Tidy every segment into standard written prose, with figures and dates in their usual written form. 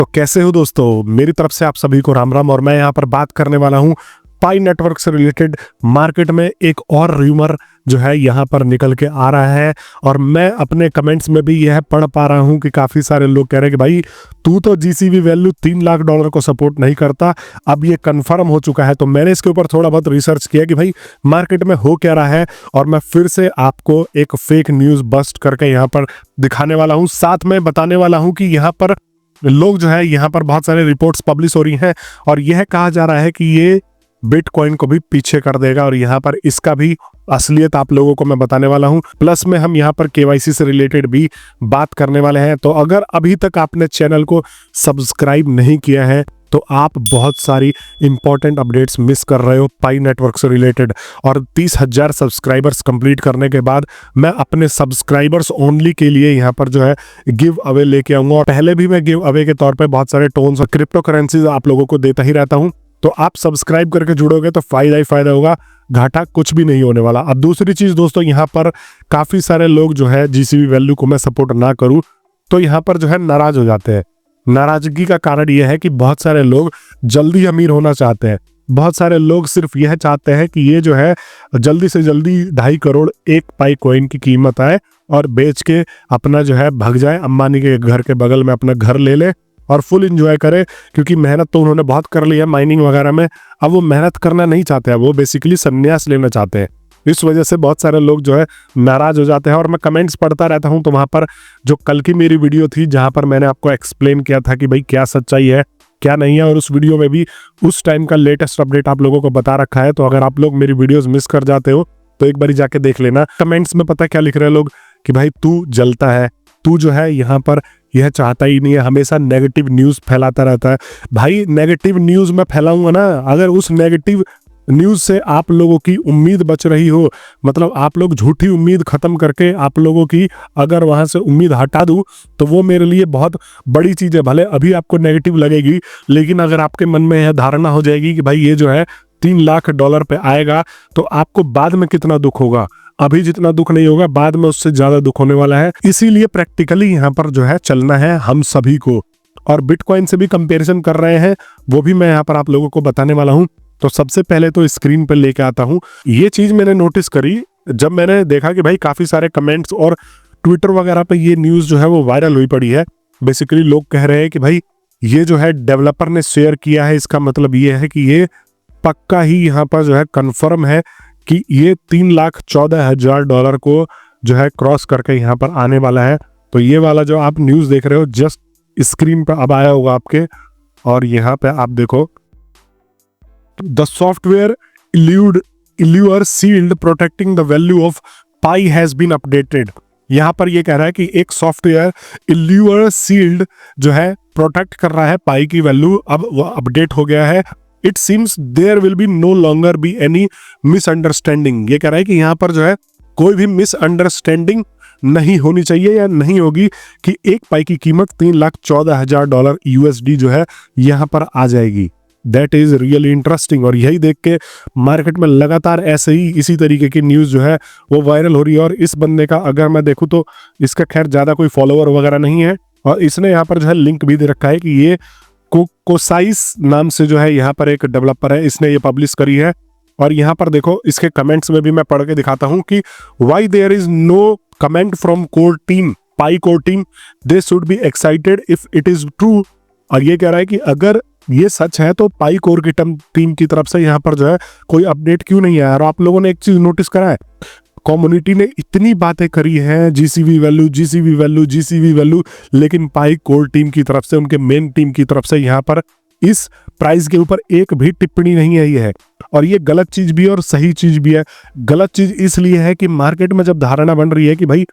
तो कैसे हो दोस्तों, मेरी तरफ से आप सभी को राम राम। और मैं यहाँ पर बात करने वाला हूँ पाई नेटवर्क से रिलेटेड। मार्केट में एक और र्यूमर जो है यहाँ पर निकल के आ रहा है और मैं अपने कमेंट्स में भी यह पढ़ पा रहा हूँ कि काफ़ी सारे लोग कह रहे हैं कि भाई तू तो जीसीवी वैल्यू $3 लाख को सपोर्ट नहीं करता, अब ये कंफर्म हो चुका है। तो मैंने इसके ऊपर थोड़ा बहुत रिसर्च किया कि भाई मार्केट में हो क्या रहा है और मैं फिर से आपको एक फेक न्यूज़ बस्ट करके यहाँ पर दिखाने वाला हूँ। साथ में बताने वाला हूँ कि यहाँ पर लोग जो है यहाँ पर बहुत सारे रिपोर्ट्स पब्लिश हो रही हैं और यह कहा जा रहा है कि ये बिटकॉइन को भी पीछे कर देगा और यहाँ पर इसका भी असलियत आप लोगों को मैं बताने वाला हूँ। प्लस में हम यहाँ पर केवाईसी से रिलेटेड भी बात करने वाले हैं। तो अगर अभी तक आपने चैनल को सब्सक्राइब नहीं किया है तो आप बहुत सारी इंपॉर्टेंट अपडेट्स मिस कर रहे हो पाई नेटवर्क से रिलेटेड। और 30,000 सब्सक्राइबर्स कंप्लीट करने के बाद मैं अपने सब्सक्राइबर्स ओनली के लिए यहाँ पर जो है गिव अवे लेके आऊंगा। और पहले भी मैं गिव अवे के तौर पे बहुत सारे टोन्स और क्रिप्टो करेंसीज आप लोगों को देता ही रहता हूँ। तो आप सब्सक्राइब करके जुड़ोगे तो फायदा ही फायदा होगा, घाटा कुछ भी नहीं होने वाला। अब दूसरी चीज दोस्तों, यहाँ पर काफी सारे लोग जो है जीसीवी वैल्यू को मैं सपोर्ट ना करूं तो यहाँ पर जो है नाराज हो जाते हैं। नाराजगी का कारण यह है कि बहुत सारे लोग जल्दी अमीर होना चाहते हैं। बहुत सारे लोग सिर्फ यह चाहते हैं कि ये जो है जल्दी से जल्दी 2.5 करोड़ एक पाई कॉइन की कीमत आए और बेच के अपना जो है भग जाए, अंबानी के घर के बगल में अपना घर ले ले और फुल एंजॉय करे। क्योंकि मेहनत तो उन्होंने बहुत कर ली है माइनिंग वगैरह में, अब वो मेहनत करना नहीं चाहते हैं, वो बेसिकली संन्यास लेना चाहते हैं। इस वजह से बहुत सारे लोग जो है नाराज हो जाते हैं। और मैं कमेंट्स पढ़ता रहता हूं तो वहां पर जो कल की मेरी वीडियो थी जहां पर मैंने आपको एक्सप्लेन किया था कि भाई क्या सच्चाई है क्या नहीं है, और उस वीडियो में भी उस टाइम का लेटेस्ट अपडेट आप लोगों को बता रखा है। तो अगर आप लोग मेरी वीडियोस मिस कर जाते हो तो एक बार जाके देख लेना। कमेंट्स में पता क्या लिख रहे हैं लोग कि भाई तू जलता है, तू जो है यहाँ पर यह चाहता ही नहीं है, हमेशा नेगेटिव न्यूज फैलाता रहता है। भाई नेगेटिव न्यूज मैं फैलाऊंगा ना, अगर उस नेगेटिव न्यूज से आप लोगों की उम्मीद बच रही हो, मतलब आप लोग झूठी उम्मीद खत्म करके आप लोगों की अगर वहां से उम्मीद हटा दूं तो वो मेरे लिए बहुत बड़ी चीज है। भले अभी आपको नेगेटिव लगेगी, लेकिन अगर आपके मन में यह धारणा हो जाएगी कि भाई ये जो है $3 लाख पे आएगा तो आपको बाद में कितना दुख होगा। अभी जितना दुख नहीं होगा, बाद में उससे ज्यादा दुख होने वाला है। इसीलिए प्रैक्टिकली यहाँ पर जो है चलना है हम सभी को। और बिटकॉइन से भी कंपैरिजन कर रहे हैं, वो भी मैं यहाँ पर आप लोगों को बताने वाला हूँ। तो सबसे पहले तो स्क्रीन पर लेके आता हूँ। ये चीज मैंने नोटिस करी जब मैंने देखा कि भाई काफी सारे कमेंट्स और ट्विटर वगैरह पे ये न्यूज जो है वो वायरल हुई पड़ी है। बेसिकली लोग कह रहे हैं कि भाई ये जो है डेवलपर ने शेयर किया है, इसका मतलब ये है कि ये पक्का ही यहाँ पर जो है कंफर्म है कि ये $3,14,000 को जो है क्रॉस करके यहाँ पर आने वाला है। तो ये वाला जो आप न्यूज़ देख रहे हो जस्ट स्क्रीन पर अब आया होगा आपके, और यहाँ पे आप देखो the software allure sealed protecting the value of pi has been updated. यहाँ पर ये कह रहा है कि एक सॉफ्टवेयर इल्यूर सील्ड जो है प्रोटेक्ट कर रहा है पाई की वैल्यू, अब वो अपडेट हो गया है। It seems there will be no longer be any misunderstanding. ये कह रहा है कि यहाँ पर जो है कोई भी मिसअंडरस्टैंडिंग नहीं होनी चाहिए या नहीं होगी कि एक पाई की कीमत $3,14,000 USD जो है यहाँ पर आ जाएगी। That is really interesting. और यही देख के मार्केट में लगातार ऐसे ही इसी तरीके की न्यूज़ जो है वो वायरल हो रही है। और इस बंदे का अगर मैं देखूँ तो इसका खैर ज़्यादा कोई फॉलोअर वगैरह नहीं है, और इसने यहाँ पर जो है लिंक भी दे रखा है कि ये कोसाइस नाम से जो है यहाँ पर एक डेवलपर है, इसने ये पब्लिश करी है। और यहाँ पर देखो इसके कमेंट्स में भी मैं पढ़ के दिखाता हूँ कि why there is no comment from core team, Pi core team, they should be excited if it is true. और ये कह रहा है कि अगर ये सच है तो पाई कोर की टीम की तरफ से यहाँ पर जो है कोई अपडेट क्यों नहीं आया। और आप लोगों ने एक चीज नोटिस करा है, कम्युनिटी ने इतनी बातें करी हैं GCV value GCV value GCV value, लेकिन पाई कोर टीम की तरफ से, उनके मेन टीम की तरफ से यहाँ पर इस प्राइस के ऊपर एक भी टिप्पणी नहीं आई है। और ये गलत चीज भी है और सही चीज भी है। गलत चीज इसलिए है कि मार्केट में जब धारणा बन रही है कि भाई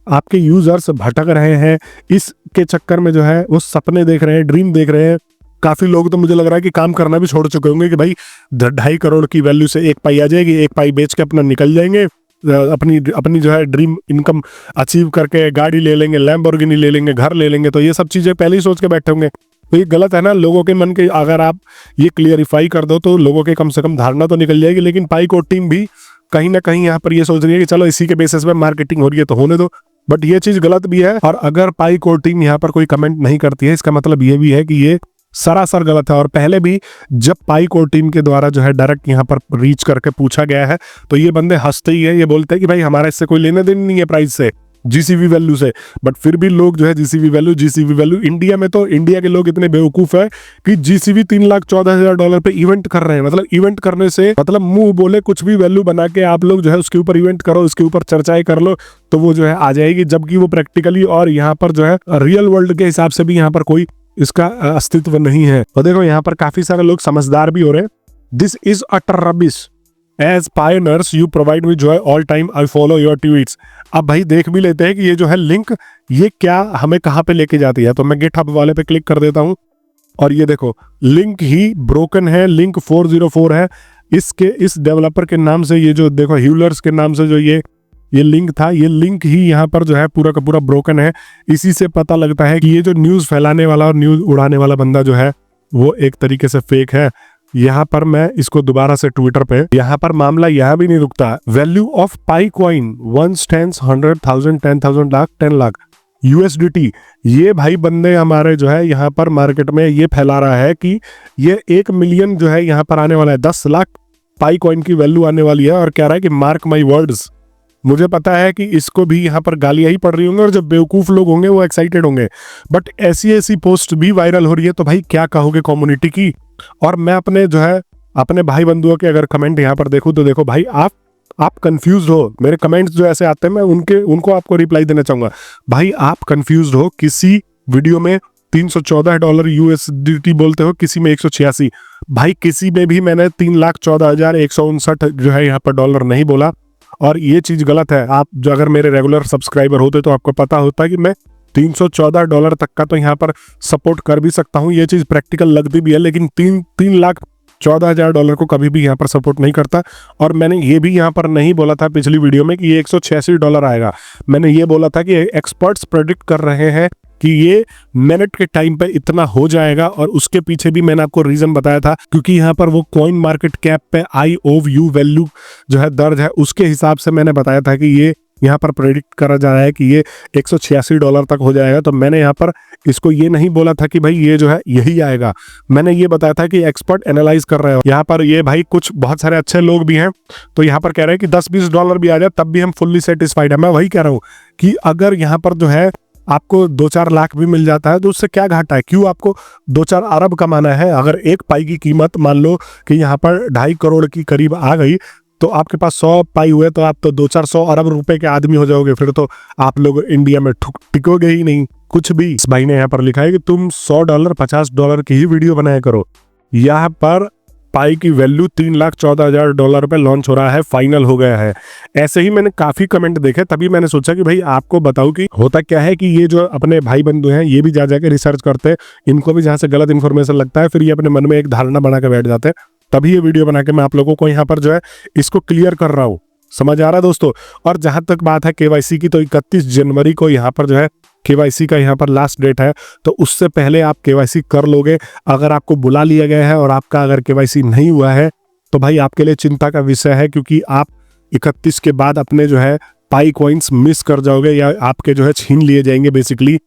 आपके यूजर्स भटक रहे हैं, इसके चक्कर में जो है वो सपने देख रहे हैं, ड्रीम देख रहे हैं। काफी लोग तो मुझे लग रहा है कि काम करना भी छोड़ चुके होंगे कि भाई 2.5 करोड़ की वैल्यू से एक पाई आ जाएगी, एक पाई बेच के अपना निकल जाएंगे, अपनी जो है ड्रीम इनकम अचीव करके गाड़ी ले लेंगे, लैम्बोर्गिनी ले लेंगे, घर ले लेंगे। तो ये सब चीजें पहले ही सोच के बैठे होंगे। तो ये गलत है ना, लोगों के मन के अगर आप ये क्लियरिफाई कर दो तो लोगों के कम से कम धारणा तो निकल जाएगी। लेकिन पाई कोर टीम भी कहीं ना कहीं यहाँ पर ये सोच रही है कि चलो इसी के बेसिस पे मार्केटिंग हो रही है तो होने दो। बट ये चीज गलत भी है। और अगर पाई कोर टीम यहाँ पर कोई कमेंट नहीं करती है, इसका मतलब ये भी है कि ये सरासर गलत है। और पहले भी जब पाई कोर टीम के द्वारा जो है डायरेक्ट यहाँ पर रीच करके पूछा गया है, तो ये बंदे हंसते ही है, ये बोलते हैं कि भाई हमारा इससे कोई लेने देने नहीं है प्राइस से, जीसीवी वैल्यू से। बट फिर भी लोग जो है जीसीवी वैल्यू, इंडिया में तो इंडिया के लोग इतने बेवकूफ है कि जीसीवी $3,14,000 पे इवेंट कर रहे हैं। मतलब इवेंट करने से मतलब मुंह बोले कुछ भी वैल्यू बना के आप लोग जो है उसके ऊपर इवेंट करो, उसके ऊपर चर्चाएं कर लो, तो वो जो है आ जाएगी। जबकि वो प्रैक्टिकली और यहाँ पर जो है रियल वर्ल्ड के हिसाब से भी यहाँ पर कोई इसका अस्तित्व नहीं है। और देखो यहाँ पर काफी सारे लोग समझदार भी हो रहे हैं। This is utter rubbish. As pioneers you provide me joy all time, I follow your tweets. अब भाई देख भी लेते हैं कि ये जो है लिंक ये क्या हमें कहाँ पे लेके जाती है। तो मैं गिटहब वाले पे क्लिक कर देता हूँ और ये देखो लिंक ही ब्रोकन है, लिंक 404 है। इस डेवलपर के नाम से ये जो देखो ह्यूलर्स के नाम से जो ये लिंक था, ये लिंक ही यहाँ पर जो है पूरा का पूरा ब्रोकन है। इसी से पता लगता है कि ये जो न्यूज फैलाने वाला और न्यूज उड़ाने वाला बंदा जो है वो एक तरीके से फेक है। यहाँ पर मैं इसको दोबारा से ट्विटर पे, यहाँ पर मामला यहाँ भी नहीं रुकता। Value of pi coin 1 10 100,000 10,000 lakh 10 lakh USDT। ये भाई बंदे हमारे जो है यहाँ पर मार्केट में ये फैला रहा है कि ये 1 मिलियन जो है यहाँ पर आने वाला है, 10 लाख पाई कॉइन की वैल्यू आने वाली है। और कह रहा है कि मार्क माई वर्ड्स। मुझे पता है कि इसको भी यहाँ पर गालियां ही पड़ रही होंगी और जब बेवकूफ लोग होंगे वो एक्साइटेड होंगे, बट ऐसी पोस्ट भी वायरल हो रही है। तो भाई क्या कहोगे कम्युनिटी की। और मैं अपने जो है अपने भाई बंधुओं के अगर कमेंट यहाँ पर देखूं तो देखो भाई आप कंफ्यूज हो। मेरे कमेंट्स जो ऐसे आते हैं मैं उनको आपको रिप्लाई देना चाहूंगा। भाई आप कंफ्यूज हो, किसी वीडियो में $314 USDT बोलते हो, किसी में 186। भाई किसी में भी मैंने 3,14,159 जो है यहाँ पर डॉलर नहीं बोला। और ये चीज गलत है। आप जो अगर मेरे रेगुलर सब्सक्राइबर होते तो आपको पता होता कि मैं $314 तक का तो यहाँ पर सपोर्ट कर भी सकता हूँ। ये चीज प्रैक्टिकल लगती भी है, लेकिन $3,14,000 को कभी भी यहाँ पर सपोर्ट नहीं करता। और मैंने ये भी यहाँ पर नहीं बोला था पिछली वीडियो में कि ये $186 आएगा। मैंने ये बोला था कि एक्सपर्ट्स प्रेडिक्ट कर रहे हैं कि ये मिनट के टाइम पे इतना हो जाएगा। और उसके पीछे भी मैंने आपको रीजन बताया था, क्योंकि यहाँ पर वो कॉइन मार्केट कैप पे IOU वैल्यू जो है दर्ज है, उसके हिसाब से मैंने बताया था कि ये यहाँ पर प्रेडिक्ट करा जा रहा है कि ये $186 तक हो जाएगा। तो मैंने यहाँ पर इसको ये नहीं बोला था कि भाई ये जो है यही आएगा। मैंने ये बताया था कि एक्सपर्ट एनालाइज कर रहे हो। यहाँ पर ये भाई कुछ बहुत सारे अच्छे लोग भी हैं, तो यहाँ पर कह रहे हैं कि $10-20 भी आ जाए तब भी हम फुल्ली सेटिस्फाइड है। मैं वही कह रहा हूँ कि अगर यहाँ पर जो है आपको 2-4 लाख भी मिल जाता है तो उससे क्या घाटा है। क्यों आपको 2-4 अरब कमाना है। अगर एक पाई की कीमत मान लो कि यहाँ पर 2.5 करोड़ की करीब आ गई, तो आपके पास 100 पाई हुए तो आप तो 200-400 अरब रुपए के आदमी हो जाओगे। फिर तो आप लोग इंडिया में टिकोगे ही नहीं कुछ भी। इस भाई ने यहाँ पर लिखा है कि तुम $100 $50 की ही वीडियो बनाया करो। यहाँ पर पाई की वैल्यू $3,14,000 पे लॉन्च हो रहा है, फाइनल हो गया है। ऐसे ही मैंने काफी कमेंट देखे, तभी मैंने सोचा कि भाई आपको बताऊं कि होता क्या है कि ये जो अपने भाई बंधु हैं ये भी जा जाके रिसर्च करते हैं। इनको भी जहां से गलत इन्फॉर्मेशन लगता है फिर ये अपने मन में एक धारणा बना के बैठ जाते हैं। तभी ये वीडियो बना के मैं आप लोगों को यहाँ पर जो है इसको क्लियर कर रहा हूँ। समझ आ रहा है दोस्तों। और जहां तक बात है KYC की, तो 31 जनवरी को यहाँ पर जो है KYC का यहाँ पर लास्ट डेट है, तो उससे पहले आप KYC कर लोगे। अगर आपको बुला लिया गया है और आपका अगर KYC नहीं हुआ है तो भाई आपके लिए चिंता का विषय है, क्योंकि आप 31 के बाद अपने जो है पाई कॉइन्स मिस कर जाओगे या आपके जो है छीन लिए जाएंगे बेसिकली।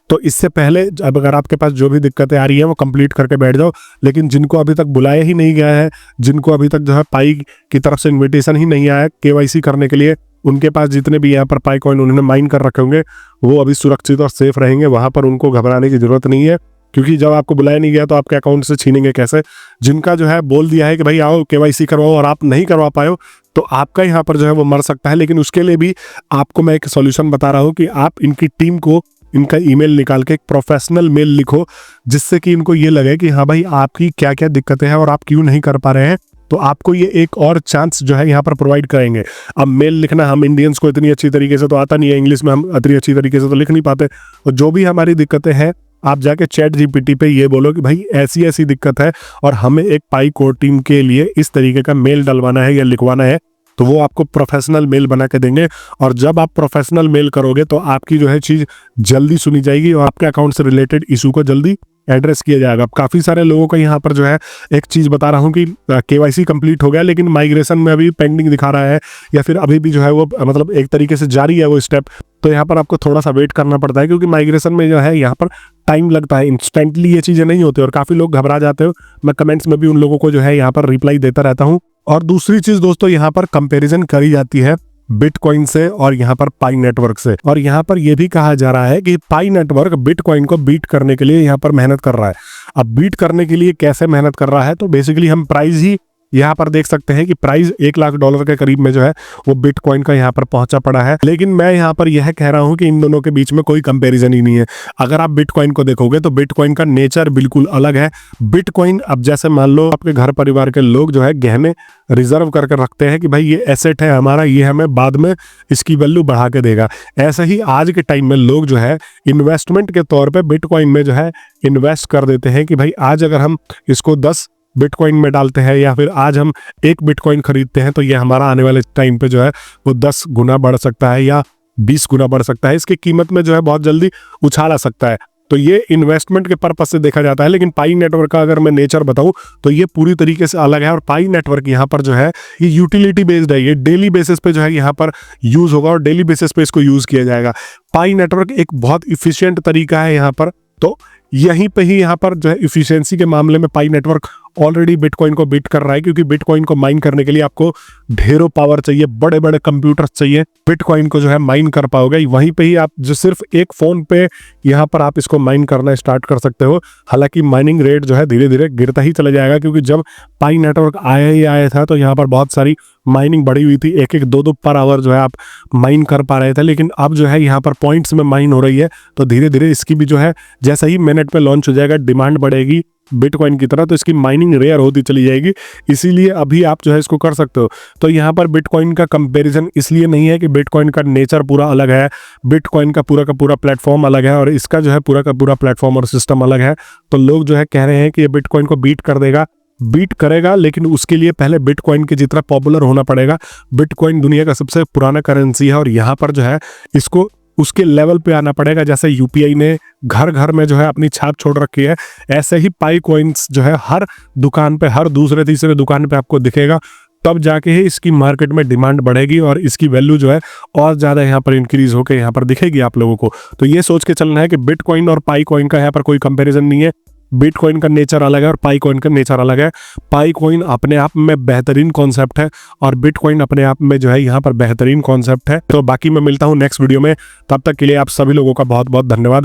तो इससे पहले अब अगर आपके पास जो भी दिक्कतें आ रही हैं वो कंप्लीट करके बैठ जाओ। लेकिन जिनको अभी तक बुलाया ही नहीं गया है, जिनको अभी तक जो है पाई की तरफ से इन्विटेशन ही नहीं आया है KYC करने के लिए, उनके पास जितने भी यहाँ पर पाई कॉइन उन्होंने माइन कर रखे होंगे वो अभी सुरक्षित और सेफ रहेंगे। वहां पर उनको घबराने की जरूरत नहीं है, क्योंकि जब आपको बुलाया नहीं गया तो आपके अकाउंट से छीनेंगे कैसे। जिनका जो है बोल दिया है कि भाई आओ KYC करवाओ और आप नहीं करवा पाए हो, तो आपका यहाँ पर जो है वो मर सकता है। लेकिन उसके लिए भी आपको मैं एक सॉल्यूशन बता रहा हूँ कि आप इनकी टीम को इनका ईमेल निकाल के एक प्रोफेशनल मेल लिखो, जिससे कि इनको ये लगे कि हाँ भाई आपकी क्या क्या दिक्कतें हैं और आप क्यों नहीं कर पा रहे हैं। तो आपको ये एक और चांस जो है यहाँ पर प्रोवाइड करेंगे। अब मेल लिखना हम इंडियंस को इतनी अच्छी तरीके से तो आता नहीं है, इंग्लिश में हम इतनी अच्छी तरीके से तो लिख नहीं पाते। और जो भी हमारी दिक्कतें हैं आप जाके ChatGPT पे ये बोलो कि भाई ऐसी ऐसी दिक्कत है और हमें एक पाई कोर टीम के लिए इस तरीके का मेल डलवाना है या लिखवाना है, तो वो आपको प्रोफेशनल मेल बना के देंगे। और जब आप प्रोफेशनल मेल करोगे तो आपकी जो है चीज़ जल्दी सुनी जाएगी और आपके अकाउंट से रिलेटेड इशू को जल्दी एड्रेस किया जाएगा। अब काफ़ी सारे लोगों को यहाँ पर जो है एक चीज़ बता रहा हूँ कि KYC कंप्लीट हो गया लेकिन माइग्रेशन में अभी पेंडिंग दिखा रहा है या फिर अभी भी जो है वो मतलब एक तरीके से जारी है वो स्टेप, तो यहाँ पर आपको थोड़ा सा वेट करना पड़ता है क्योंकि माइग्रेशन में जो है यहाँ पर टाइम लगता है, इंस्टेंटली ये चीज़ें नहीं होती और काफ़ी लोग घबरा जाते हो। मैं कमेंट्स में भी उन लोगों को जो है यहाँ पर रिप्लाई देता रहता हूँ। और दूसरी चीज़ दोस्तों, यहाँ पर कंपेरिजन करी जाती है बिटकॉइन से और यहाँ पर पाई नेटवर्क से, और यहाँ पर यह भी कहा जा रहा है कि पाई नेटवर्क बिटकॉइन को बीट करने के लिए यहाँ पर मेहनत कर रहा है। अब बीट करने के लिए कैसे मेहनत कर रहा है, तो बेसिकली हम प्राइस ही यहाँ पर देख सकते हैं कि प्राइस $1 लाख के करीब में जो है वो बिटकॉइन का यहाँ पर पहुंचा पड़ा है। लेकिन मैं यहाँ पर यह कह रहा हूँ कि इन दोनों के बीच में कोई कंपैरिजन ही नहीं है। अगर आप बिटकॉइन को देखोगे तो बिटकॉइन का नेचर बिल्कुल अलग है। बिटकॉइन, अब जैसे मान लो आपके घर परिवार के लोग जो है गहने रिजर्व करके रखते हैं कि भाई ये एसेट है हमारा, ये हमें बाद में इसकी वैल्यू बढ़ा के देगा। ऐसे ही आज के टाइम में लोग जो है इन्वेस्टमेंट के तौर पर बिटकॉइन में जो है इन्वेस्ट कर देते हैं कि भाई आज अगर हम इसको 10 बिटकॉइन में डालते हैं या फिर आज हम 1 बिटकॉइन खरीदते हैं तो ये हमारा आने वाले टाइम पे जो है वो 10 गुना बढ़ सकता है या 20 गुना बढ़ सकता है। इसकी कीमत में जो है बहुत जल्दी उछाल आ सकता है। तो ये इन्वेस्टमेंट के पर्पस से देखा जाता है। लेकिन पाई नेटवर्क का अगर मैं नेचर बताऊं तो ये पूरी तरीके से अलग है। और पाई नेटवर्क यहाँ पर जो है ये यूटिलिटी बेस्ड है, ये डेली बेसिस पे जो है यहाँ पर यूज होगा और डेली बेसिस पे इसको यूज किया जाएगा। पाई नेटवर्क एक बहुत इफिशियंट तरीका है यहाँ पर, तो यहीं पे ही यहाँ पर जो है इफिशियंसी के मामले में पाई नेटवर्क ऑलरेडी बिटकॉइन को बीट कर रहा है, क्योंकि बिटकॉइन को माइन करने के लिए आपको ढेरों पावर चाहिए, बड़े बड़े कंप्यूटर्स चाहिए, बिटकॉइन को जो है माइन कर पाओगे वहीं पे ही आप जो सिर्फ एक फोन पे यहाँ पर आप इसको माइन करना स्टार्ट कर सकते हो। हालांकि माइनिंग रेट जो है धीरे धीरे गिरता ही चला जाएगा, क्योंकि जब पाई नेटवर्क आया था तो यहाँ पर बहुत सारी माइनिंग बढ़ी हुई थी, 1-1, 2-2 पर आवर जो है आप माइन कर पा रहे थे। लेकिन अब जो है यहाँ पर पॉइंट्स में माइन हो रही है, तो धीरे धीरे इसकी भी जो है जैसे ही मिनट पे लॉन्च हो जाएगा डिमांड बढ़ेगी बिटकॉइन की तरह, तो इसकी माइनिंग रेयर होती चली जाएगी। इसीलिए अभी आप जो है इसको कर सकते हो। तो यहाँ पर बिटकॉइन का कंपैरिजन इसलिए नहीं है कि बिटकॉइन का नेचर पूरा अलग है, बिटकॉइन का पूरा प्लेटफॉर्म अलग है और इसका जो है पूरा का पूरा प्लेटफॉर्म और सिस्टम अलग है। तो लोग जो है कह रहे हैं कि ये बिटकॉइन को बीट कर देगा, बीट करेगा, लेकिन उसके लिए पहले बिटकॉइन के जितना पॉपुलर होना पड़ेगा। बिटकॉइन दुनिया का सबसे पुराना करेंसी है और यहाँ पर जो है इसको उसके लेवल पे आना पड़ेगा। जैसे यूपीआई ने घर घर में जो है अपनी छाप छोड़ रखी है, ऐसे ही पाई कॉइन्स जो है हर दुकान पे, हर दूसरे तीसरे दुकान पे आपको दिखेगा। तब जाके ही इसकी मार्केट में डिमांड बढ़ेगी और इसकी वैल्यू जो है और ज़्यादा यहाँ पर इंक्रीज होकर यहाँ पर दिखेगी आप लोगों को। तो ये सोच के चलना है कि बिटकॉइन और पाई कॉइन का यहाँ पर कोई कंपेरिजन नहीं है। बिटकॉइन का नेचर अलग है और पाई कॉइन का नेचर अलग है। पाई कॉइन अपने आप में बेहतरीन कॉन्सेप्ट है और बिटकॉइन अपने आप में जो है यहाँ पर बेहतरीन कॉन्सेप्ट है। तो बाकी मैं मिलता हूँ नेक्स्ट वीडियो में, तब तक के लिए आप सभी लोगों का बहुत बहुत धन्यवाद।